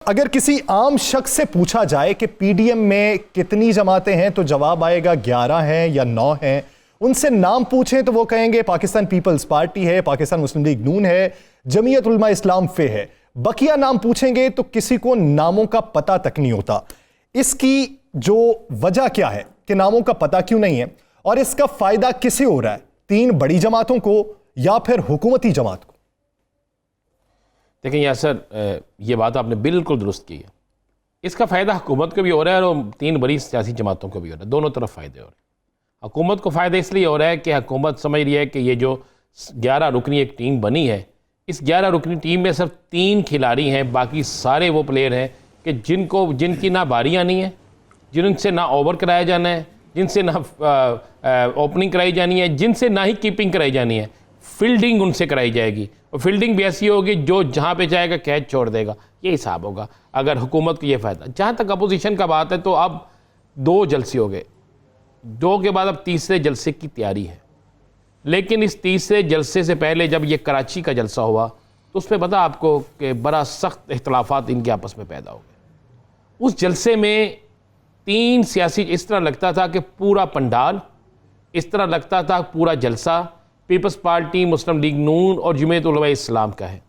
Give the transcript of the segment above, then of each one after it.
अगर किसी आम शख्स से पूछा जाए कि पीडीएम में कितनी जमातें हैं तो जवाब आएगा 11 हैं या 9 हैं। उनसे नाम पूछें तो वो कहेंगे पाकिस्तान पीपल्स पार्टी है, पाकिस्तान मुस्लिम लीग नून है, जमीयत उलमा इस्लाम फे है। बकिया नाम पूछेंगे तो किसी को नामों का पता तक नहीं होता। इसकी जो वजह क्या है कि नामों का पता क्यों नहीं है और इसका फायदा किसे हो रहा है, 3 बड़ी जमातों को या फिर हुकूमती जमात को? देखिए यासर, ये बात आपने बिल्कुल दुरुस्त की है। इसका फ़ायदा हुकूमत को भी हो रहा है और 3 बड़ी सियासी जमातों को भी हो रहा है। दोनों तरफ फ़ायदे हो रहे हैं। हुकूमत को फ़ायदा इसलिए हो रहा है कि हुकूमत समझ रही है कि ये जो 11 रुकनी एक टीम बनी है, इस 11 रुकनी टीम में सिर्फ 3 खिलाड़ी हैं, बाकी सारे वो प्लेयर हैं कि जिनकी ना बारियाँ नहीं हैं, जिनसे ना ओवर कराया जाना है, जिनसे ना ओपनिंग कराई जानी है, जिनसे ना ही कीपिंग कराई जानी है। फील्डिंग उनसे कराई जाएगी और फील्डिंग भी ऐसी होगी जो जहाँ पे जाएगा कैच छोड़ देगा। ये हिसाब होगा अगर हुकूमत को ये फ़ायदा। जहाँ तक अपोजिशन का बात है तो अब 2 जलसे हो गए, 2 के बाद अब तीसरे जलसे की तैयारी है। लेकिन इस तीसरे जलसे से पहले जब ये कराची का जलसा हुआ तो उस पर पता आपको कि बड़ा सख्त इख्तलाफात इनके आपस में पैदा हो गए। उस जलसे में 3 सियासी, इस तरह लगता था कि पूरा पंडाल, इस तरह लगता था पूरा जलसा पीपल्स पार्टी, मुस्लिम लीग नून और जमीयत उलमा इस्लाम का है।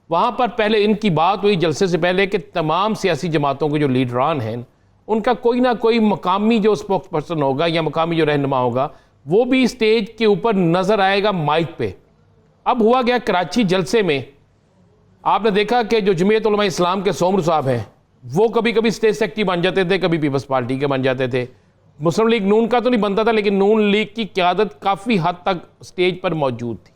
वहाँ पर पहले इनकी बात हुई जलसे से पहले कि तमाम सियासी जमातों के जो लीडरान हैं उनका कोई ना कोई मकामी जो स्पोक्स पर्सन होगा या मकामी जो रहनुमा होगा वो भी स्टेज के ऊपर नज़र आएगा माइक पे। अब हुआ गया कराची जलसे में, आपने देखा कि जो जमीयत उलमा इस्लाम के सोमरू साहब हैं वो कभी कभी स्टेज सेक्रेटरी बन जाते थे, कभी पीपल्स पार्टी के बन जाते थे। मुस्लिम लीग नून का तो नहीं बनता था, लेकिन नून लीग की क़यादत काफ़ी हद तक स्टेज पर मौजूद थी।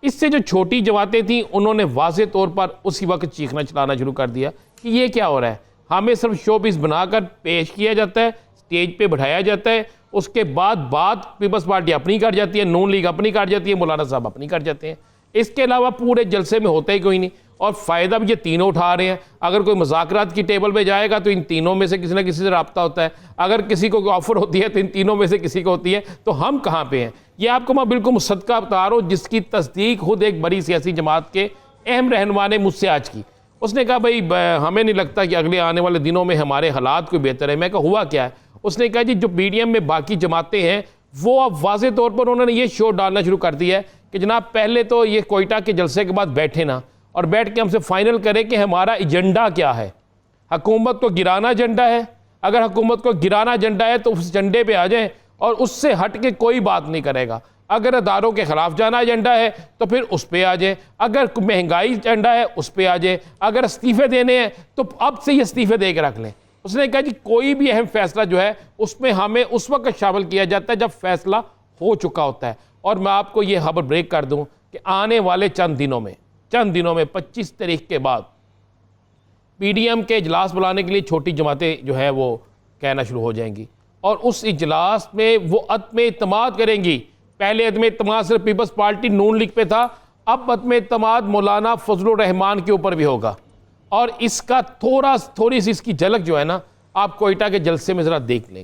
इससे जो छोटी जमातें थीं उन्होंने वाज़े तौर पर उसी वक्त चीखना चलाना शुरू कर दिया कि ये क्या हो रहा है, हमें सिर्फ शो पीस बनाकर पेश किया जाता है, स्टेज पे बिठाया जाता है, उसके बाद बात पीपल्स पार्टी अपनी कर जाती है, नून लीग अपनी कर जाती है, मौलाना साहब अपनी कर जाते हैं। इसके अलावा पूरे जलसे में होता ही कोई नहीं और फ़ायदा भी ये तीनों उठा रहे हैं। अगर कोई मुज़ाकरात की टेबल पे जाएगा तो इन तीनों में से किसी ना किसी से रब्ता होता है। अगर किसी को ऑफ़र होती है तो इन तीनों में से किसी को होती है। तो हम कहाँ पे हैं, ये आपको मैं बिल्कुल मुसद्दक़ा बता रहा हूँ, जिसकी तस्दीक खुद एक बड़ी सियासी जमात के अहम रहनुमा ने मुझसे आज की। उसने कहा भाई हमें नहीं लगता कि अगले आने वाले दिनों में हमारे हालात कोई बेहतर है। मैं कहा हुआ क्या है? उसने कहा जी जो पीडीएम में बाकी जमातें हैं वो अब वाज़े तौर पर उन्होंने ये शो डालना शुरू कर दिया है कि जनाब पहले तो ये कोयटा के जलसे के बाद बैठे ना और बैठ के हमसे फाइनल करें कि हमारा एजेंडा क्या है। हुकूमत को गिराना एजेंडा है, अगर हुकूमत को गिराना एजेंडा है तो उस एजेंडे पे आ जाएं और उससे हट के कोई बात नहीं करेगा। अगर अदारों के ख़िलाफ़ जाना एजेंडा है तो फिर उस पर आ जाए, अगर महंगाई एजेंडा है उस पर आ जाए, अगर इस्तीफ़े देने हैं तो अब से ही इस्तीफ़े दे के रख लें। उसने कहा जी कोई भी अहम फैसला जो है उसमें हमें उस वक्त शामिल किया जाता है जब फैसला हो चुका होता है। और मैं आपको ये खबर ब्रेक कर दूं कि आने वाले चंद दिनों में 25 तारीख के बाद पीडीएम के इजलास बुलाने के लिए छोटी जमातें जो है वो कहना शुरू हो जाएंगी और उस इजलास में वो अदम एतमाद करेंगी। पहले अदम एतमाद सिर्फ पीपल्स पार्टी नून लीग पे था, अब अदम एतमाद मौलाना फजलुर रहमान के ऊपर भी होगा। और इसका थोड़ी सी इसकी झलक जो है ना आप कोयटा के जलसे में ज़रा देख लेंगे।